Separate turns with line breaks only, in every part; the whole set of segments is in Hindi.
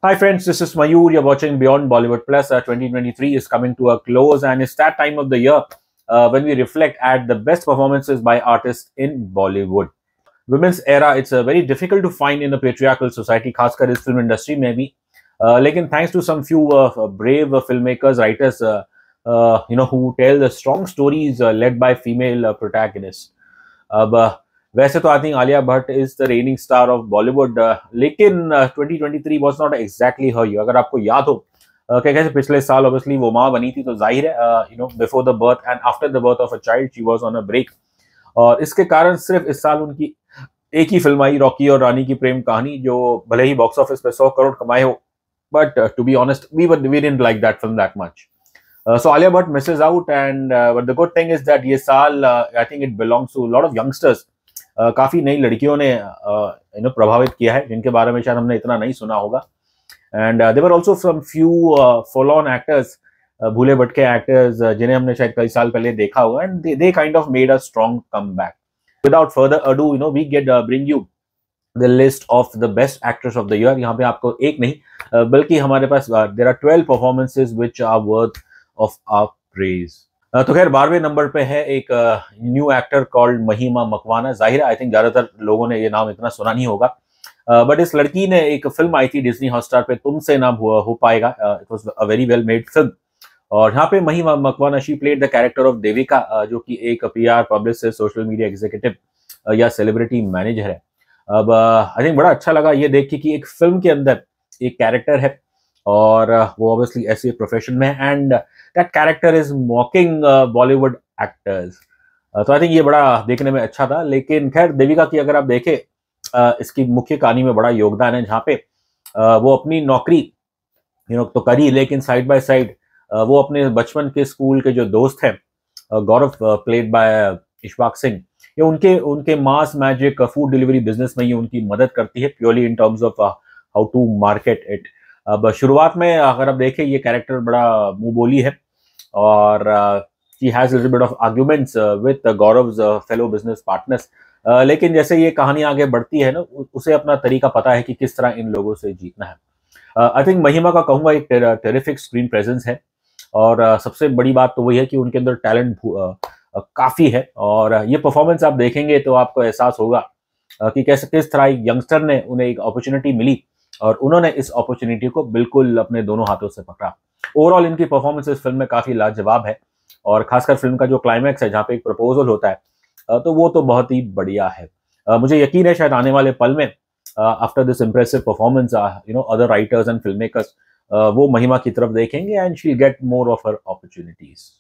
Hi friends, this is Mayur. You're watching Beyond Bollywood Plus. 2023 is coming to a close, and it's that time of the year when we reflect at the best performances by artists in Bollywood. Women's era, it's very difficult to find in the patriarchal society, खासकर इस film industry में भी. लेकिन thanks to some few brave filmmakers, writers, who tell the strong stories led by female protagonists. अब वैसे तो I think Alia Bhatt is the raining star of Bollywood, लेकिन 2023 was not exactly her year. अगर आपको याद हो कि कैसे पिछले साल ऑब्वियसली वो माँ बनी थी, तो जाहिर है before the birth and after the birth of a child she was on a break. और इसके कारण सिर्फ इस साल उनकी एक ही फिल्म आई, रॉकी और रानी की प्रेम कहानी, जो भले ही बॉक्स ऑफिस पे 100 करोड़ कमाए हो, but to be honest we didn't like that film that much. So Alia Bhatt misses out, and but the good thing is that ये साल I think it belongs to a lot of youngsters. काफी नई लड़कियों ने प्रभावित किया है, जिनके बारे में शायद हमने इतना नहीं सुना होगा. And there were also some few follow on actors, भूले भटके एक्टर्स, जिन्हें हमने शायद कई साल पहले देखा होगा, and they kind of made a strong comeback. Without further ado we get bring you the list of the best actress of the year. यहाँ पे आपको एक नहीं बल्कि हमारे पास there are 12 performances which are worth of our praise. तो खैर 12वें नंबर पे है एक न्यू एक्टर कॉल्ड महिमा मकवाना. जाहिर है आई थिंक ज्यादातर लोगों ने ये नाम इतना सुना नहीं होगा, बट इस लड़की ने एक फिल्म आई थी डिज्नी हॉटस्टार पे, तुमसे ना हो पाएगा. It was a very well made film. और यहाँ पे महिमा Makwana she played the character of Devika, जो कि एक PR publicist, social media executive या सेलिब्रिटी मैनेजर है. अब आई थिंक बड़ा अच्छा लगा ये देख के कि एक फिल्म के अंदर एक कैरेक्टर है और वो ऑब्वियसली ऐसे प्रोफेशन में है, and that character is मॉकिंग Bollywood actors. तो आई थिंक ये बड़ा देखने में अच्छा था. लेकिन खैर देविका की अगर आप देखें, इसकी मुख्य कहानी में बड़ा योगदान है, जहाँ पे वो अपनी नौकरी तो करी, लेकिन साइड बाय साइड वो अपने बचपन के स्कूल के जो दोस्त हैं, गौरव प्लेड बाय इशफाक सिंह, ये उनके mass magic food delivery business में ये उनकी मदद करती है, purely in terms of how to market it. अब शुरुआत में अगर आप देखें ये कैरेक्टर बड़ा मुंह बोली है और she has little bit of arguments with Gaurav's fellow business partners. लेकिन जैसे ये कहानी आगे बढ़ती है ना, उसे अपना तरीका पता है कि किस तरह इन लोगों से जीतना है. आई थिंक महिमा का कहूँगा एक टेरिफिक स्क्रीन प्रेजेंस है, और सबसे बड़ी बात तो वही है कि उनके अंदर टैलेंट काफी है. और ये परफॉर्मेंस आप देखेंगे तो आपको एहसास होगा कि कैसे किस तरह एक यंगस्टर ने उन्हें एक अपॉर्चुनिटी मिली और उन्होंने इस अपॉर्चुनिटी को बिल्कुल अपने दोनों हाथों से पकड़ा. ओवरऑल इनकी परफॉर्मेंस इस फिल्म में काफी लाजवाब है, और खासकर फिल्म का जो क्लाइमैक्स है जहाँ पे एक प्रपोजल होता है, तो वो तो बहुत ही बढ़िया है. मुझे यकीन है शायद आने वाले पल में after this impressive performance other writers and film makers वो महिमा की तरफ देखेंगे, and she get more of her opportunities.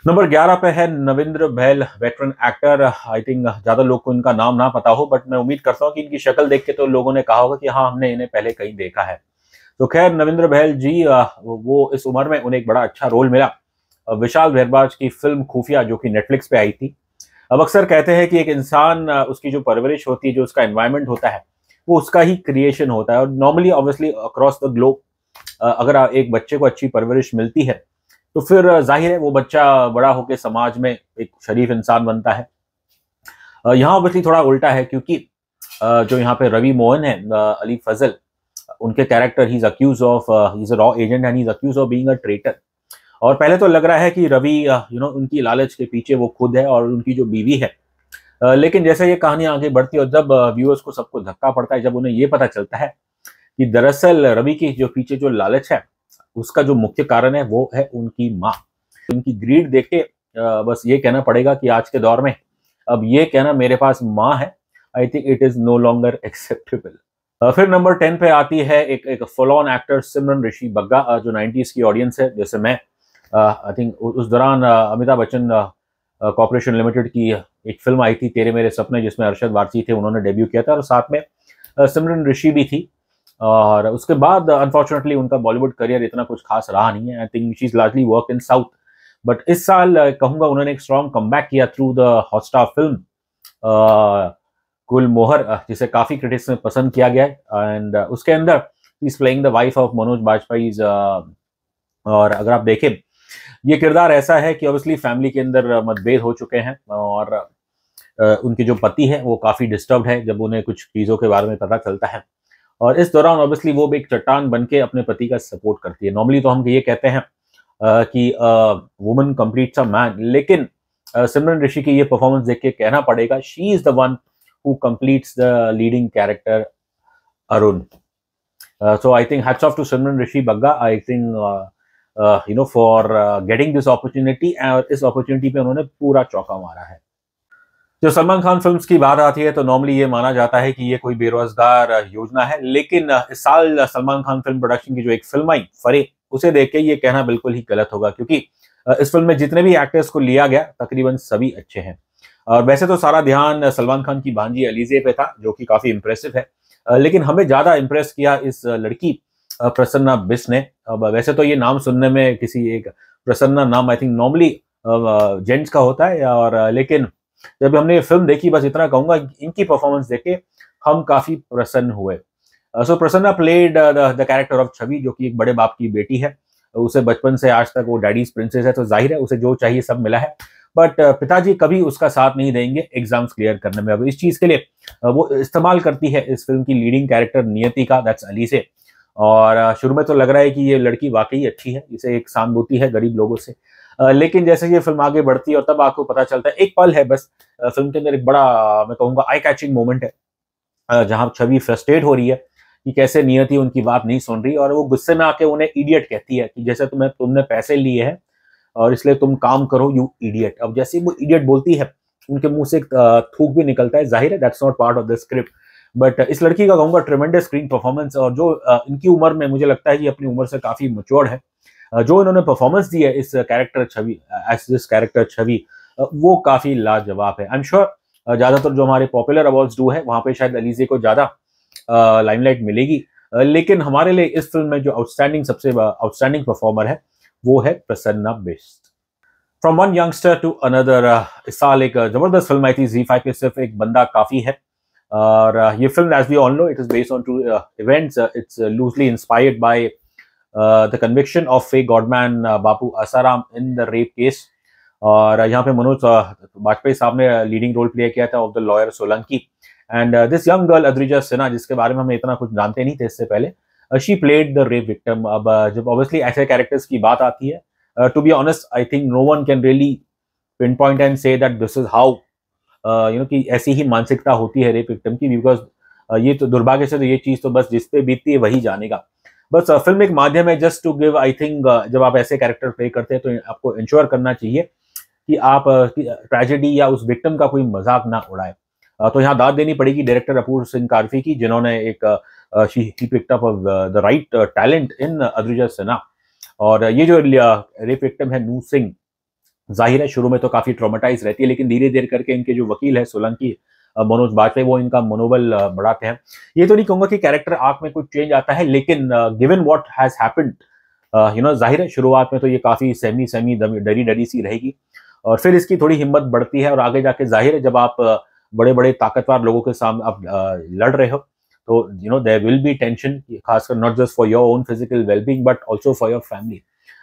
Number 11 पे है नविंद्र बहल, वेटरन एक्टर. आई थिंक ज्यादा लोग को इनका नाम ना पता हो, बट मैं उम्मीद करता हूँ कि इनकी शक्ल देख के तो लोगों ने कहा होगा कि हाँ हमने इन्हें पहले कहीं देखा है. तो खैर नविंद्र बहल जी, वो इस उम्र में उन्हें एक बड़ा अच्छा रोल मिला विशाल भारद्वाज की फिल्म खुफिया, जो कि नेटफ्लिक्स पे आई थी. अब अक्सर कहते हैं कि एक इंसान उसकी जो परवरिश होती है, जो उसका एनवायरमेंट होता है, वो उसका ही क्रिएशन होता है. और normally obviously across the globe अगर एक बच्चे को अच्छी परवरिश मिलती है तो फिर जाहिर है वो बच्चा बड़ा होकर समाज में एक शरीफ इंसान बनता है. यहाँ ऑब्वियसली थोड़ा उल्टा है, क्योंकि जो यहाँ पे रवि मोहन है, अली फजल, उनके character he is accuse of, he is a रॉ agent and he is accuse of being a traitor. और पहले तो लग रहा है कि रवि उनकी लालच के पीछे वो खुद है और उनकी जो बीवी है. लेकिन जैसे ये कहानी आगे बढ़ती है और जब व्यूअर्स को सबको धक्का पड़ता है, जब उन्हें ये पता चलता है कि दरअसल रवि की जो पीछे जो लालच है उसका जो मुख्य कारण है वो है उनकी माँ. उनकी ग्रीड देख के बस ये कहना पड़ेगा कि आज के दौर में अब ये कहना मेरे पास माँ है, I think it is no longer acceptable. फिर नंबर 10 पे आती है एक full on actor Simran Rishi Bagga, जो 90s की ऑडियंस है जैसे मैं. आई थिंक उस दौरान अमिताभ बच्चन कॉर्पोरेशन लिमिटेड की एक फिल्म आई थी तेरे मेरे सपने, जिसमें अरशद वारसी थे, उन्होंने डेब्यू किया था, और साथ में सिमरन ऋषि भी थी. और उसके बाद अनफॉर्चुनेटली उनका बॉलीवुड करियर इतना कुछ खास रहा नहीं है. I think she is largely work in south, but इस साल कहूंगा उन्होंने एक स्ट्रॉन्ग कमबैक किया थ्रू द हॉटस्टार फिल्म गुलमोहर, जिसे काफी क्रिटिक्स में पसंद किया गया है. एंड उसके अंदर ही is playing the wife of Manoj Bajpayee. और अगर आप देखें ये किरदार ऐसा है कि ऑब्वियसली फैमिली के अंदर मतभेद हो चुके हैं, और उनके जो पति है वो काफी डिस्टर्ब्ड है जब उन्हें कुछ चीजों के बारे में पता चलता है. और इस दौरान ऑब्वियसली वो भी एक चट्टान बन के अपने पति का सपोर्ट करती है। नॉर्मली तो हम ये कहते हैं कि वुमन कंप्लीट्स अ मैन, लेकिन सिमरन ऋषि की ये परफॉर्मेंस देख के कहना पड़ेगा she is the one who completes the leading character Arun. So I think hats off to Simran Rishi Bagga. I think for getting this opportunity, और इस opportunity पे उन्होंने पूरा चौका मारा है। जो सलमान खान फिल्म्स की बात आती है तो नॉर्मली ये माना जाता है कि ये कोई बेरोजगार योजना है, लेकिन इस साल सलमान खान फिल्म प्रोडक्शन की जो एक फिल्म आई फरे, उसे देख के ये कहना बिल्कुल ही गलत होगा, क्योंकि इस फिल्म में जितने भी एक्टर्स को लिया गया तकरीबन सभी अच्छे हैं। और वैसे तो सारा ध्यान सलमान खान की भांजी अलीजे पे था, जो कि काफी इंप्रेसिव है, लेकिन हमें ज्यादा इंप्रेस किया इस लड़की प्रसन्ना बिष्ट ने। अब वैसे तो ये नाम सुनने में किसी एक प्रसन्ना नाम आई थिंक नॉर्मली जेंट्स का होता है, और लेकिन जब हमने ये फिल्म देखी, बस इतना कहूंगा इनकी परफॉर्मेंस देखे हम काफी प्रसन्न हुए। So Prasanna played the character of Chhavi, जो कि एक बड़े बाप की बेटी है। उसे बचपन से आज तक वो डैडीज प्रिंसेस है, तो जाहिर है उसे जो चाहिए सब मिला है, बट पिताजी कभी उसका साथ नहीं देंगे एग्जाम्स क्लियर करने में। अब इस चीज के लिए वो इस्तेमाल करती है इस फिल्म की लीडिंग कैरेक्टर नियति का, दैट्स अली से। और शुरू में तो लग रहा है कि ये लड़की वाकई अच्छी है, इसे एक सहानुभूति है गरीब लोगों से, लेकिन जैसे ये फिल्म आगे बढ़ती है और तब आपको पता चलता है, एक पल है बस फिल्म के अंदर, एक बड़ा मैं कहूंगा आई कैचिंग मोमेंट है, जहां छवि फ्रस्ट्रेट हो रही है कि कैसे नियति उनकी बात नहीं सुन रही, और वो गुस्से में आके उन्हें इडियट कहती है कि जैसे तुमने पैसे लिए हैं और इसलिए तुम काम करो, यू इडियट। अब जैसे वो इडियट बोलती है, उनके मुंह से एक थूक भी निकलता है, जाहिर है that's not part of the script, but इस लड़की का कहूंगा ट्रेमेंडस स्क्रीन परफॉर्मेंस, और जो इनकी उम्र में मुझे लगता है कि अपनी उम्र से काफी मैच्योर्ड है, जो इन्होंने परफॉर्मेंस दी है इस character Chhavi, as this character Chhavi, वो काफी लाजवाब है। आई एम श्योर ज्यादातर जो हमारे पॉपुलर अवार्ड्स डू है वहां पे शायद अलीजे को ज्यादा लाइमलाइट मिलेगी, लेकिन हमारे लिए इस फिल्म में जो सबसे आउटस्टैंडिंग परफॉर्मर है वो है Prasanna Bisht. From one youngster to another, इस साल एक जबरदस्त फिल्म आई थी ZEE5 पे, सिर्फ एक बंदा काफी है। और ये film as we all know it is based on true events, it's loosely inspired by the conviction of fake godman Bapu Asaram in the rape case. और यहाँ पे मनोज बाजपेयी साहब ने लीडिंग रोल प्ले किया था of the lawyer Solanki, and this young girl Adrija Sinha, जिसके बारे में हम इतना कुछ जानते नहीं थे इससे पहले, she played the rape victim. अब जब ऑब्वियसली ऐसे कैरेक्टर्स की बात आती है, to be honest I think no one can really pinpoint and say that this is how कि ऐसी ही मानसिकता होती है रेप विक्टिम की, बिकॉज ये तो दुर्भाग्य से तो ये चीज तो बस जिस पे बीतती है वही जानेगा। बस फिल्म एक माध्यम है just to give, I think जब आप ऐसे कैरेक्टर प्ले करते हैं तो आपको इंश्योर करना चाहिए कि आप ट्रेजेडी या उस विक्टिम का कोई मजाक ना उड़ाए। तो यहाँ दाद देनी पड़ेगी डायरेक्टर अपूर्व सिंह कारफी की, जिन्होंने एक he picked up the right talent in Adrija Sinha. और ये जो रेप विक्टिम है नू सिंह, जाहिर है शुरू में तो काफी ट्रॉमेटाइज रहती है, लेकिन धीरे धीरे करके इनके जो वकील है सोलंकी मनोज बाजपेयी, वो इनका मनोबल बढ़ाते हैं। ये तो नहीं कहूंगा कि कैरेक्टर आर्क में कुछ चेंज आता है, लेकिन गिवन व्हाट हैज हैपेंड जाहिर है शुरुआत में तो ये काफी सेमी डरी डरी सी रहेगी, और फिर इसकी थोड़ी हिम्मत बढ़ती है, और आगे जाके जाहिर है जब आप बड़े बड़े ताकतवर लोगों के सामने आप लड़ रहे हो तो देयर विल बी टेंशन, खासकर not just for your own physical wellbeing but also for your family.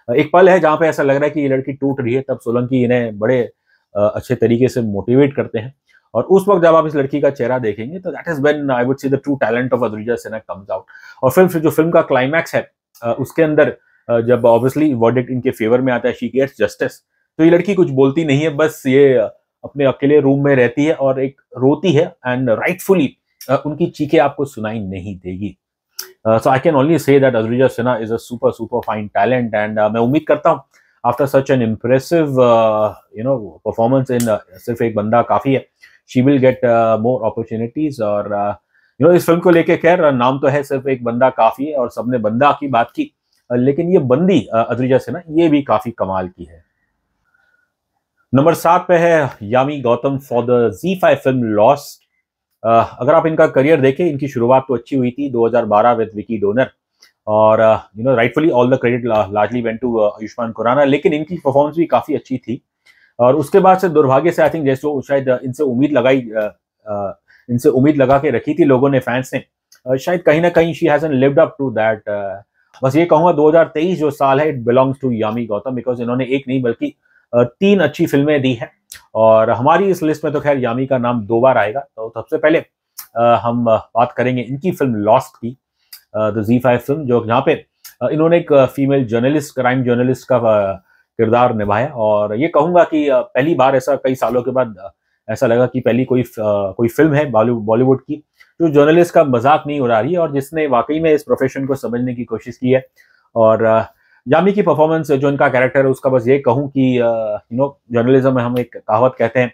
एक पल है जहां पे ऐसा लग रहा है कि ये लड़की टूट रही है, तब सोलंकी इन्हें बड़े अच्छे तरीके से मोटिवेट करते हैं, और उस वक्त जब आप इस लड़की का चेहरा देखेंगे तो that is when I would see the true talent of Adrija Sinha comes out. और फिर जो फिल्म का क्लाइमैक्स है उसके अंदर जब ऑब्वियसली वर्डिक्ट इनके फेवर में आता है, शी गेट्स जस्टिस, तो ये लड़की कुछ बोलती नहीं है, बस ये अपने अकेले रूम में रहती है और एक रोती है, एंड राइटफुली उनकी चीखें आपको सुनाई नहीं देगी। So I can only say that Adrija Sinha is a super fine talent, and मैं उम्मीद करता हूँ after such an impressive performance in सिर्फ एक बंदा काफी है, she will get more opportunities। और इस फिल्म को लेके खैर नाम तो है सिर्फ एक बंदा काफी है, और सबने बंदा की बात की, लेकिन ये बंदी अद्रिजा सिन्हा ये भी काफी कमाल की है। नंबर 7 पे है Yami Gautam for the ZEE5 film Lost. अगर आप इनका करियर देखें, इनकी शुरुआत तो अच्छी हुई थी 2012 विद विकी डोनर, और rightfully all the credit largely went to Ayushmann Khurrana, लेकिन इनकी परफॉर्मेंस भी काफी अच्छी थी। और उसके बाद से दुर्भाग्य से आई थिंक जैसे शायद इनसे उम्मीद लगा के रखी थी लोगों ने, फैंस ने, शायद कहीं ना कहीं she hasn't lived up to that. बस ये कहूंगा 2023 जो साल है it belongs to Yami Gautam, because इन्होंने एक नहीं बल्कि 3 अच्छी फिल्में दी हैं, और हमारी इस लिस्ट में तो खैर यामी का नाम 2 बार आएगा। तो सबसे पहले हम बात करेंगे इनकी फिल्म लॉस्ट की, द Z5 फिल्म, जो जहाँ पे इन्होंने एक फीमेल जर्नलिस्ट, क्राइम जर्नलिस्ट का किरदार निभाया। और ये कहूँगा कि पहली बार ऐसा कई सालों के बाद ऐसा लगा कि पहली कोई फिल्म है बॉलीवुड की जो जर्नलिस्ट का मजाक नहीं उड़ा रही है और जिसने वाकई में इस प्रोफेशन को समझने की कोशिश की है। और यामी की परफॉर्मेंस, जो इनका कैरेक्टर है उसका, बस ये कहूँ कि जर्नलिज्म में हम एक कहावत कहते हैं,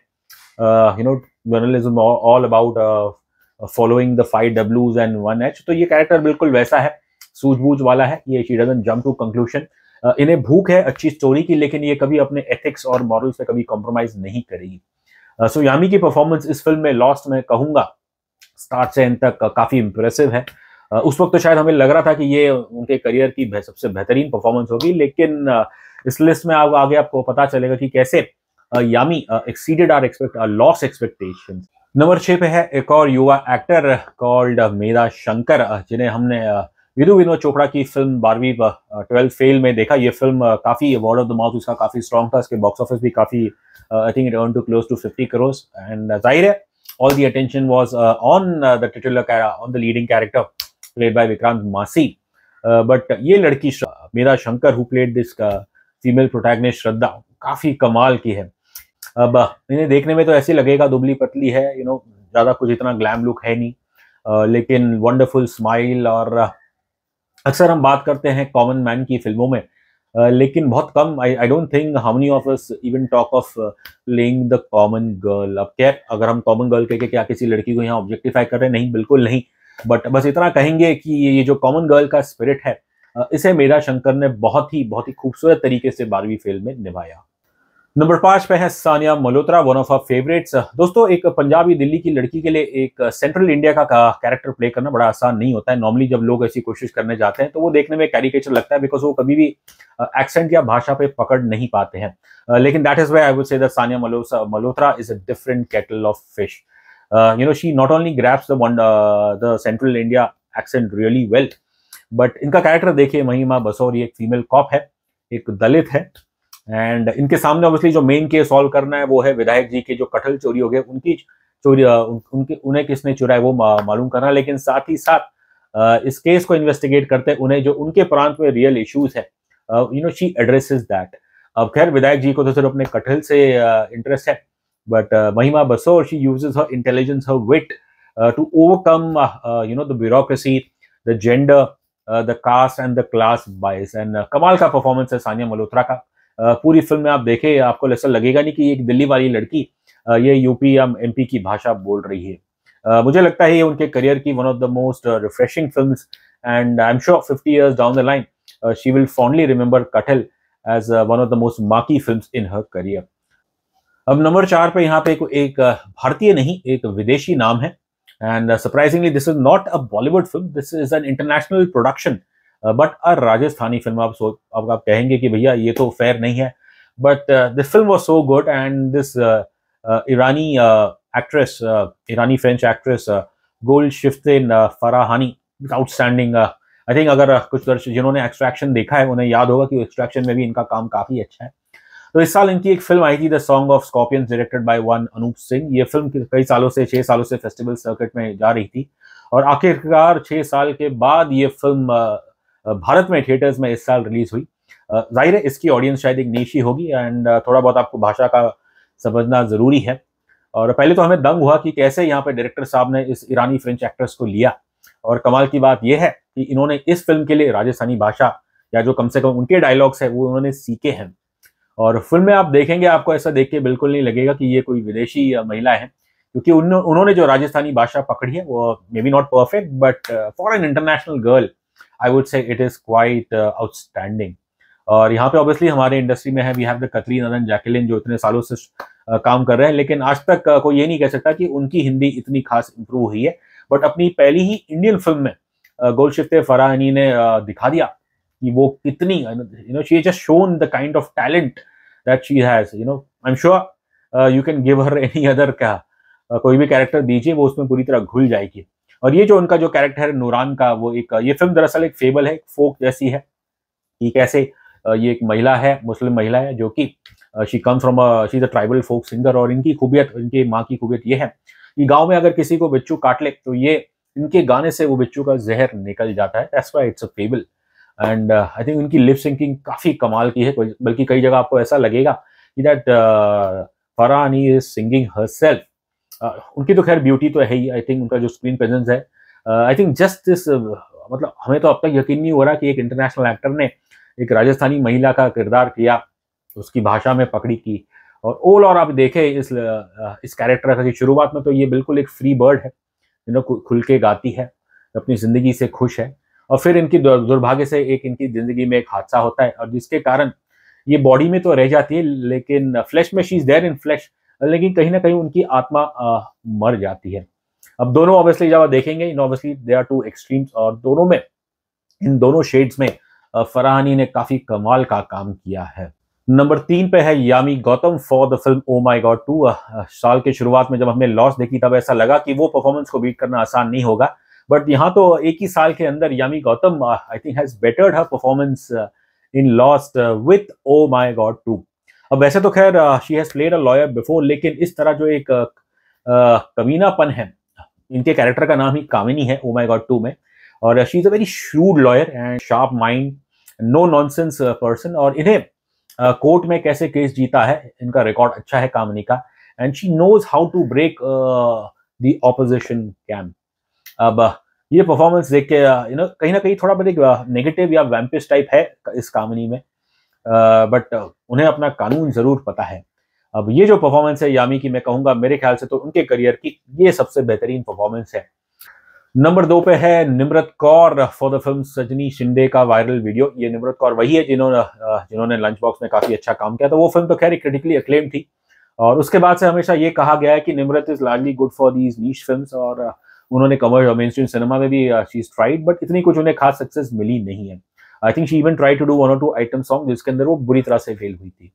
journalism all about following the 5 W's and 1 H। तो ये कैरेक्टर बिल्कुल वैसा है, सूझबूझ वाला है। ये she doesn't jump to conclusion. इन्हें भूख है अच्छी स्टोरी की, लेकिन ये कभी अपने एथिक्स और मॉरल से कभी कॉम्प्रोमाइज नहीं करेगी। सो यामी की परफॉर्मेंस इस फिल्म में लॉस्ट में कहूंगा स्टार्ट से एंड तक काफी इंप्रेसिव है। उस वक्त तो शायद हमें लग रहा था कि ये उनके करियर की सबसे बेहतरीन परफॉर्मेंस होगी, लेकिन इस लिस्ट में आगे आपको पता चलेगा कि कैसे Yami exceeded our loss expectations. Number 6 पे है एक और युवा एक्टर कॉल्ड मेधा शंकर, जिन्हें हमने विदु विनोद चोपड़ा की फिल्म 12वीं 12 फेल में देखा। ये फिल्म काफी वर्ड ऑफ द माउथ उसका काफी स्ट्रॉन्ग था, इसके बॉक्स ऑफिस भी काफी I think it earn to close to 50 crores and जाहिर है all the attention was on the leading character played by Vikrant Massey, but ये लड़की मेधा Shankar who played this female protagonist श्रद्धा काफी कमाल की है। अब इन्हें देखने में तो ऐसे लगेगा दुबली पतली है, ज्यादा कुछ इतना ग्लैम लुक है नहीं, लेकिन वंडरफुल स्माइल। और अक्सर हम बात करते हैं कॉमन मैन की फिल्मों में, लेकिन बहुत कम, I don't think how many of us even talk of playing the common girl. अब क्या अगर हम कॉमन गर्ल कह के क्या किसी लड़की को यहाँ ऑब्जेक्टिफाई कर रहे हैं? नहीं, बिल्कुल नहीं। बट बस इतना कहेंगे कि ये जो कॉमन गर्ल का स्पिरिट है, इसे मेधा शंकर ने बहुत ही खूबसूरत तरीके से 12वीं फेल में निभाया। नंबर 5 पे है Sania Malhotra, one of our favourites. दोस्तों, एक पंजाबी दिल्ली की लड़की के लिए एक सेंट्रल इंडिया का कैरेक्टर प्ले करना बड़ा आसान नहीं होता है। नॉर्मली जब लोग ऐसी कोशिश करने जाते हैं तो वो देखने में कैरिकेचर लगता है, बिकॉज वो कभी भी एक्सेंट या भाषा पे पकड़ नहीं पाते हैं। लेकिन that is why I would say that Sania Malhotra is a different kettle of fish. She not only grabs the central India accent really well, but इनका कैरेक्टर देखिए, महिमा बसौर, ये एक फीमेल कॉप है, एक दलित है, एंड इनके सामने ऑब्वियसली जो मेन केस सॉल्व करना है वो है विधायक जी के जो कटहल चोरी हो गए, उनकी चोरी, उन्हें किसने चुराया वो मालूम करना। लेकिन साथ ही साथ इस केस को इन्वेस्टिगेट करते उन्हें जो उनके प्रांत में रियल इश्यूज है, शी एड्रेसेस दैट। अब खैर विधायक जी को तो सिर्फ अपने कटहल से इंटरेस्ट है, but Mahima Basor, she uses her intelligence, her wit to overcome the bureaucracy, the gender, the caste and the class bias. And कमाल का परफॉर्मेंस है सानिया मल्होत्रा का। पूरी फिल्म में आप देखें, आपको ऐसा लगेगा नहीं कि एक दिल्ली वाली लड़की ये यूपी या एमपी की भाषा बोल रही है। मुझे लगता है ये उनके करियर की one of the most refreshing films, and I am sure 50 years down the line she will fondly remember Kathal as one of the most marquee films in her career. अब नंबर 4 पे यहाँ पे एक भारतीय नहीं, एक विदेशी नाम है, and surprisingly this is not a Bollywood film, this is an international production, but a Rajasthani film. अब आप कहेंगे कि भैया ये तो फेयर नहीं है, but this film was so good, and this Irani actress, Irani French actress Golshifteh Farahani, outstanding. I think अगर कुछ दर्शक जिन्होंने एक्सट्रैक्शन देखा है उन्हें याद होगा कि एक्सट्रैक्शन में भी इनका काम काफी अच्छा है। तो इस साल इनकी एक फिल्म आई थी the song of scorpions, directed by one Anup Singh. ये फिल्म कई सालों से 6 सालों से फेस्टिवल सर्किट में जा रही थी, और आखिरकार 6 साल के बाद ये फिल्म भारत में थिएटर्स में इस साल रिलीज हुई। जाहिर है इसकी ऑडियंस शायद एक निशी होगी, एंड थोड़ा बहुत आपको भाषा का समझना जरूरी है। और पहले तो हमें दंग हुआ कि कैसे यहाँ पे डायरेक्टर साहब ने इस ईरानी फ्रेंच एक्ट्रेस को लिया, और कमाल की बात यह है कि इन्होंने इस फिल्म के लिए राजस्थानी भाषा, या जो कम से कम उनके डायलॉग्स है वो उन्होंने सीखे हैं। और फिल्म में आप देखेंगे, आपको ऐसा देख के बिल्कुल नहीं लगेगा कि ये कोई विदेशी महिला है, क्योंकि उन्होंने जो राजस्थानी भाषा पकड़ी है वो may be not perfect, but for an international girl I would say it is quite outstanding. और यहाँ पे ऑब्वियसली हमारे इंडस्ट्री में है, वी हैव द कतरी नंदन जैकलिन, जो इतने सालों से काम कर रहे हैं, लेकिन आज तक कोई ये नहीं कह सकता कि उनकी हिंदी इतनी खास इंप्रूव हुई है। बट अपनी पहली ही इंडियन फिल्म में गुलशिफ्ते फराहानी ने दिखा दिया कि वो कितनी she just shown the kind of talent that she has. I am sure you can give her any other का कोई भी कैरेक्टर दीजिए, वो उसमें पूरी तरह घुल जाएगी। और ये जो उनका जो कैरेक्टर है नूरान का, वो ये फिल्म दरअसल एक फेबल है, एक फोक जैसी है कि कैसे ये एक महिला है, मुस्लिम महिला है, जो कि she comes from she is a tribal folk singer. और इनकी खूबियत, इनकी माँ की खूबियत ये है कि गांव में अगर किसी को बिच्छू काट ले तो ये इनके गाने से वो बिच्छू का जहर निकल जाता है। That's why it's a fable. And I think उनकी लिप सिंकिंग काफी कमाल की है, बल्कि कई जगह आपको ऐसा लगेगा कि that Farhani is singing herself. उनकी तो खैर ब्यूटी तो है ही, आई थिंक उनका जो स्क्रीन प्रेजेंस है, आई थिंक जस्ट दिस, मतलब हमें तो अब तक यकीन नहीं हो रहा कि एक इंटरनेशनल एक्टर ने एक राजस्थानी महिला का किरदार किया, उसकी भाषा में पकड़ी की। और ओवरऑल और आप देखें इस कैरेक्टर का, कि शुरुआत में तो ये बिल्कुल एक फ्री बर्ड है, खुल के गाती है, अपनी जिंदगी से खुश है, और फिर इनकी दुर्भाग्य से एक इनकी जिंदगी में एक हादसा होता है, और जिसके कारण ये बॉडी में तो रह जाती है, लेकिन फ्लैश में she is there in flash, लेकिन कहीं ना कहीं उनकी आत्मा मर जाती है। अब दोनों ऑब्वियसली जब आप देखेंगे, in obviously they are two extremes, और दोनों में, इन दोनों शेड्स में फरहानी ने काफी कमाल का काम किया है। नंबर 3 पे है Yami Gautam for the film Oh My God 2। साल के शुरुआत में जब हमने लॉस्ट देखी तब ऐसा लगा कि वो परफॉर्मेंस को बीट करना आसान नहीं होगा, बट यहाँ तो एक ही साल के अंदर Yami Gautam I think has bettered her performance in Lost with Oh My God 2। अब वैसे तो खैर she has played a lawyer before, लेकिन इस तरह जो एक कमीनापन है, इनके कैरेक्टर का नाम ही कामिनी है ओ माई गॉड 2 में, और she is a very shrewd lawyer and sharp mind, no nonsense person, और इन्हें कोर्ट में कैसे केस जीता है, इनका रिकॉर्ड अच्छा है कामिनी का, and she knows how to break the opposition camp. अब ये परफॉर्मेंस देख के कहीं ना कहीं थोड़ा बहुत नेगेटिव या वैम्पिस टाइप है इस कामिनी में, बट उन्हें अपना कानून जरूर पता है। अब ये जो परफॉर्मेंस है यामी की, मैं कहूंगा मेरे ख्याल से तो उनके करियर की ये सबसे बेहतरीन परफॉर्मेंस है। नंबर 2 पे है Nimrat Kaur for the film सजनी शिंदे का वायरल वीडियो। ये निम्रत कौर वही है जिन्होंने लंच बॉक्स में काफी अच्छा काम किया, तो वो फिल्म तो खैर क्रिटिकली अक्लेम थी, और उसके बाद से हमेशा ये कहा गया है कि Nimrat is largely good for these niche films, और उन्होंने कमर्शियल मेन स्ट्रीम सिनेमा में भी शी इज ट्राइड, बट इतनी कुछ उन्हें खास सक्सेस मिली नहीं है। I think she even try to do 1 or 2 item song, जिसके अंदर वो बुरी तरह से फेल हुई थी।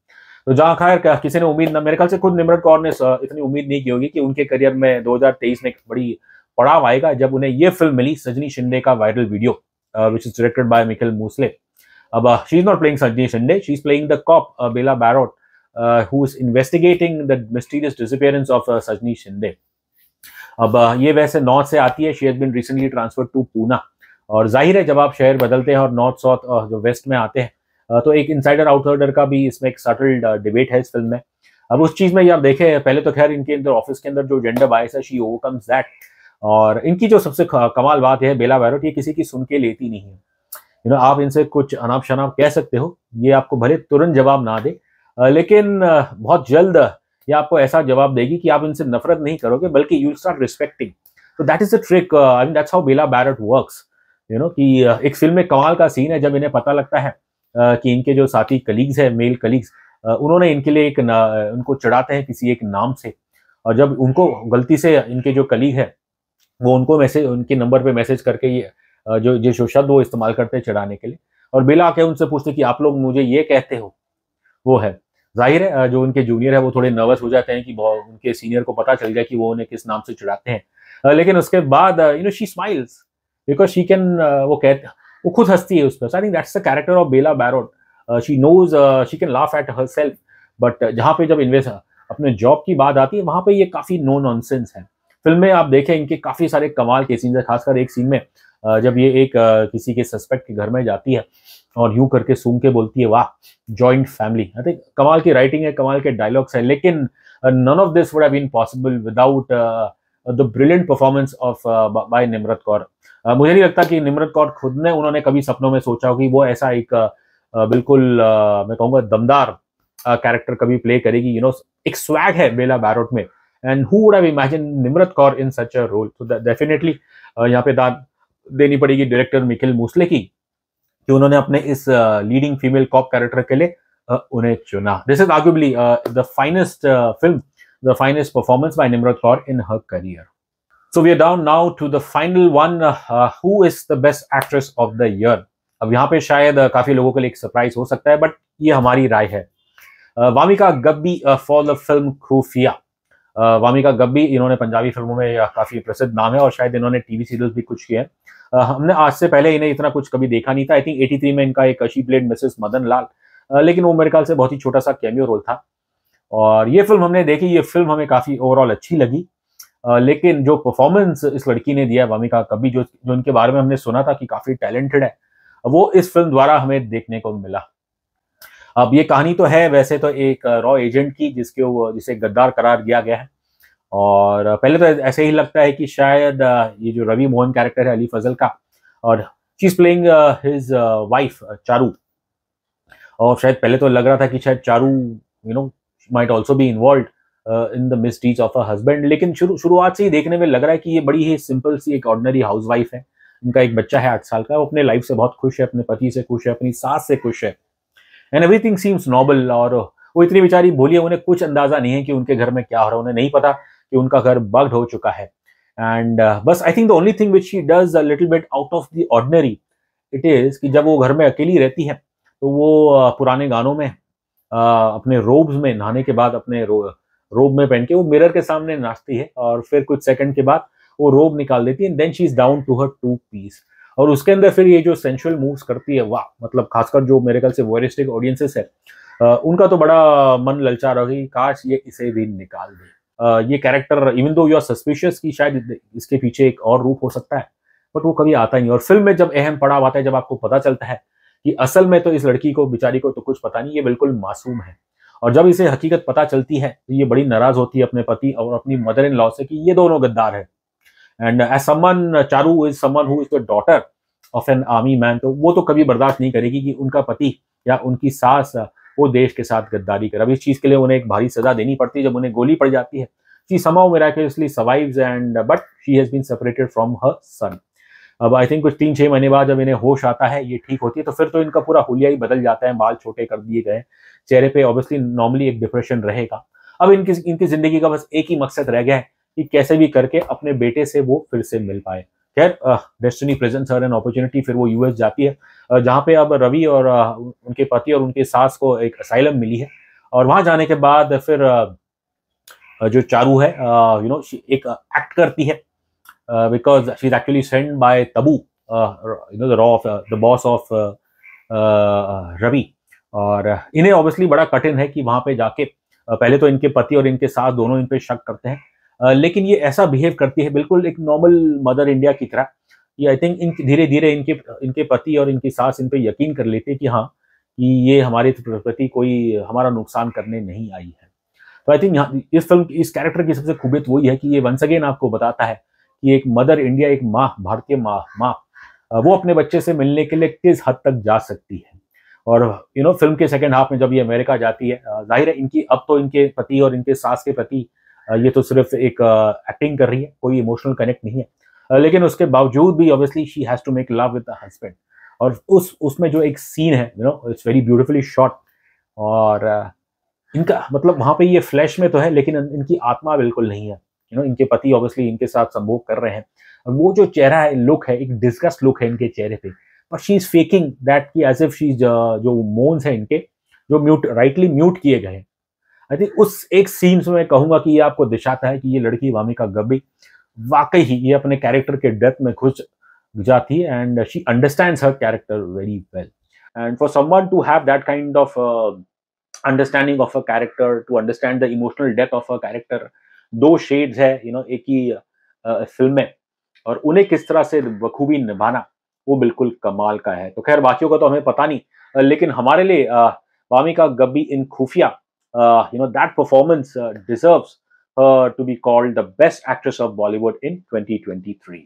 तो जहां खैर किसी ने उम्मीद ना, मेरे ख्याल से खुद निम्रत कौर ने इतनी उम्मीद नहीं की होगी कि उनके करियर में 2023 में एक बड़ी पड़ाव आएगा जब उन्हें ये फिल्म मिली सजनी शिंदे का viral video, which is directed by Mikhil Musale. अब she is not playing Sajini Shinde, she is playing the cop Bela Barot, who is investigating the mysterious disappearance of सजनी शिंदे। अब ये वैसे नॉर्थ से आती है, she has been recently transferred to Poona, और जाहिर है जब आप शहर बदलते हैं और नॉर्थ साउथ जो वेस्ट में आते हैं, तो एक इनसाइडर आउटसाइडर का भी इसमें एक सटल डिबेट है इस फिल्म में। अब उस चीज में ये आप देखें, पहले तो खैर इनके अंदर ऑफिस के अंदर जो जेंडर बायस है, शी ओवरकम्स दैट, और इनकी जो सबसे कमाल बात है, बेला बैरोट ये किसी की सुन के लेती नहीं है। आप इनसे कुछ अनाप शनाप कह सकते हो, ये आपको भले तुरंत जवाब ना दे, लेकिन बहुत जल्द ये आपको ऐसा जवाब देगी कि आप इनसे नफरत नहीं करोगे, बल्कि यू स्टार्ट रिस्पेक्टिंग। तो that is the trick, I mean that's how Bela Barot works. कि एक फिल्म में कमाल का सीन है जब इन्हें पता लगता है कि इनके जो साथी कलीग्स है, मेल कलीग्स, उन्होंने इनके लिए उनको चढ़ाते हैं किसी एक नाम से, और जब उनको गलती से इनके जो कलीग है वो उनको मैसेज, उनके नंबर पे मैसेज करके ये जो शब्द वो इस्तेमाल करते हैं चिढ़ाने के लिए, और बेला आके उनसे पूछते कि आप लोग मुझे ये कहते हो, वो है। जाहिर है जो उनके जूनियर है वो थोड़े नर्वस हो जाते हैं कि उनके सीनियर को पता चल गया कि वो उन्हें किस नाम से चिढ़ाते हैं, लेकिन उसके बाद she smiles because she can, वो खुद हंसती है उस पर। I think that's the character of Bela Barot, she knows she can laugh at herself, but जहाँ पे जब इन्वेस्ट अपने जॉब की बात आती है वहां पे ये काफी नो नॉनसेंस है। फिल्म में आप देखें इनके काफी सारे कमाल के सीन है, खासकर एक सीन में जब ये एक किसी के सस्पेक्ट के घर में जाती है और यूं करके सूंघ के बोलती है, वाह जॉइंट फैमिली। आई थिंक कमाल की राइटिंग है, कमाल के डायलॉग्स है, लेकिन none of this would have been possible without the brilliant performance of by Nimrat Kaur. मुझे नहीं लगता कि निम्रत कौर खुद ने उन्होंने कभी सपनों में सोचा हो कि वो ऐसा एक बिल्कुल मैं कहूँगा दमदार कैरेक्टर कभी प्ले करेगी। एक स्वैग है बेला बैरोट में, and who would have imagine Nimrat Kaur in such a role. तो डेफिनेटली यहाँ पे दाद देनी पड़ेगी डायरेक्टर मिखिल मूसले की कि उन्होंने अपने इस लीडिंग फीमेल कॉप कैरेक्टर के लिए उन्हें चुना। This is arguably the finest film, the finest performance by Nimrat Kaur in her career. So we are down now to the final one, who is the best actress of the year। अब यहाँ पे शायद काफी लोगों के लिए एक सरप्राइज हो सकता है, बट ये हमारी राय है। Wamiqa Gabbi for the film खुफिया। वामिका गब्बी, इन्होंने पंजाबी फिल्मों में काफी प्रसिद्ध नाम है, और शायद इन्होंने टीवी सीरियल भी कुछ किए हैं। हमने आज से पहले इन्हें इतना कुछ कभी देखा नहीं था। आई थिंक 83 में इनका एक she played Mrs Madan Lal, लेकिन वो मेरे ख्याल से बहुत ही छोटा सा कैमियो रोल था, और ये फिल्म हमने देखी। ये फिल्म हमें काफी ओवरऑल अच्छी लगी। लेकिन जो परफॉर्मेंस इस लड़की ने दिया है वामिका कभी, जो जो इनके बारे में हमने सुना था कि काफी टैलेंटेड है, वो इस फिल्म द्वारा हमें देखने को मिला। अब ये कहानी तो है वैसे तो एक रॉ एजेंट की, जिसे गद्दार करार दिया गया है। और पहले तो ऐसे ही लगता है कि शायद ये जो रवि मोहन कैरेक्टर है अली फजल का, और she is playing his wife Charu, और शायद पहले तो लग रहा था कि शायद Charu might also be involve in the misdeeds of a husband, लेकिन शुरुआत से ही देखने में लग रहा है कि ये बड़ी ही सिंपल सी एक ऑर्डिनरी हाउसवाइफ है। उनका एक बच्चा है 8 साल का, वो अपने लाइफ से बहुत खुश है, अपने पति से खुश है, अपनी सास से खुश है, एंड एवरीथिंग सीम्स नॉबल। और वो इतनी बेचारी भोली है, उन्हें कुछ अंदाजा नहीं है कि उनके घर में क्या हो रहा है, उन्हें नहीं पता कि उनका घर बग्ड हो चुका है। एंड बस I think the only thing which she does a little bit out of the ordinary it is कि जब वो घर में अकेली रहती है तो वो पुराने गानों में अपने रोब्स में नहाने के बाद अपने रोब में पहन के वो मिरर के सामने नाचती है, और फिर कुछ सेकंड के बाद वो रोब निकाल देती है, then she is down to her 2 piece. और उसके अंदर फिर ये जो सेंशुअल मूव्स करती है, वाह, मतलब खासकर जो मेरे ख्याल से वॉयरिस्टिक ऑडियंसेस है उनका तो बड़ा मन ललचा रहा है कि काश ये इसे भी निकाल दे। ये character even though you are suspicious कि शायद इसके पीछे एक और रूप हो सकता है, बट वो कभी आता नहीं। और फिल्म में जब अहम पड़ाव आता है, जब आपको पता चलता है कि असल में तो इस लड़की को, बेचारी को तो कुछ पता नहीं, ये बिल्कुल मासूम है, और जब इसे हकीकत पता चलती है तो ये बड़ी नाराज होती है अपने पति और अपनी मदर इन लॉ से कि ये दोनों गद्दार है। And as someone, Charu is someone who is the daughter of an army man, तो वो तो कभी बर्दाश्त नहीं करेगी कि उनका पति या उनकी सास वो देश के साथ गद्दारी करे। अब इस चीज के लिए उन्हें एक भारी सजा देनी पड़ती है जब उन्हें गोली पड़ जाती है। She somehow miraculously survives and but she has been separated from her son। अब आई थिंक कुछ 3-6 महीने बाद जब इन्हें होश आता है, ये ठीक होती है, तो फिर तो इनका पूरा हुलिया ही बदल जाता है, बाल छोटे कर दिए गए, चेहरे पे ऑब्वियसली नॉर्मली एक डिप्रेशन रहेगा। अब इनकी इनकी जिंदगी का बस एक ही मकसद रह गया है कि कैसे भी करके अपने बेटे से वो फिर से मिल पाए। खैर, destiny presents her an opportunity, फिर वो यूएस जाती है, जहाँ पे अब रवि और उनके पति और उनके सास को एक असाइलम मिली है। और वहां जाने के बाद फिर जो चारू है एक एक्ट करती है, because she's actually sent by Tabu, the raw of the boss of Ravi. और इन्हें ऑब्वियसली बड़ा कठिन है कि वहां पे जाके पहले तो इनके पति और इनके सास दोनों इन पे शक करते हैं, लेकिन ये ऐसा बिहेव करती है बिल्कुल एक नॉर्मल मदर इंडिया की तरह। ये आई थिंक धीरे धीरे इनके पति और इनकी सास इन पे यकीन कर लेते हैं कि हाँ, कि ये हमारे प्रति कोई हमारा नुकसान करने नहीं आई है। तो आई थिंक इस फिल्म इस कैरेक्टर की सबसे खूबियत वही है कि ये वंस अगेन आपको बताता है कि एक मदर इंडिया, एक माँ, भारतीय माँ वो अपने बच्चे से मिलने के लिए किस हद तक जा सकती है। और फिल्म के सेकंड हाफ में जब ये अमेरिका जाती है, जाहिर है इनकी अब तो इनके पति और इनके सास के प्रति ये तो सिर्फ एक एक्टिंग कर रही है, कोई इमोशनल कनेक्ट नहीं है, लेकिन उसके बावजूद भी obviously she has to make love with the husband. और उसमें जो एक सीन है, इट्स वेरी ब्यूटिफुली शॉट। और इनका मतलब वहां पे ये फ्लैश में तो है, लेकिन इनकी आत्मा बिल्कुल नहीं है। इनके पति ऑब्वियसली इनके साथ संभोग कर रहे हैं, और वो जो चेहरा है, लुक है, एक डिस्गस्ट लुक है इनके चेहरे पे, but she is faking that की एज इफ शी जो मोन्स है इनके, जो राइटली म्यूट किए गए हैं। आई थिंक उस एक सीन से मैं कहूंगा कि ये आपको दिखाता है कि ये लड़की वामिका गब्बी वाकई ही ये अपने कैरेक्टर के डेप्थ में घुस जाती है, एंड शी अंडरस्टैंड्स हर character very well. And for someone to have that kind of understanding of a character, to understand the emotional depth of a character, 2 shades है एक ही फिल्म में, और उन्हें किस तरह से बखूबी निभाना, वो बिल्कुल कमाल का है। तो खैर बाकियों का तो हमें पता नहीं, लेकिन हमारे लिए वामिका गब्बी इन खुफिया, that performance deserves her to be called the best actress of Bollywood in 2023.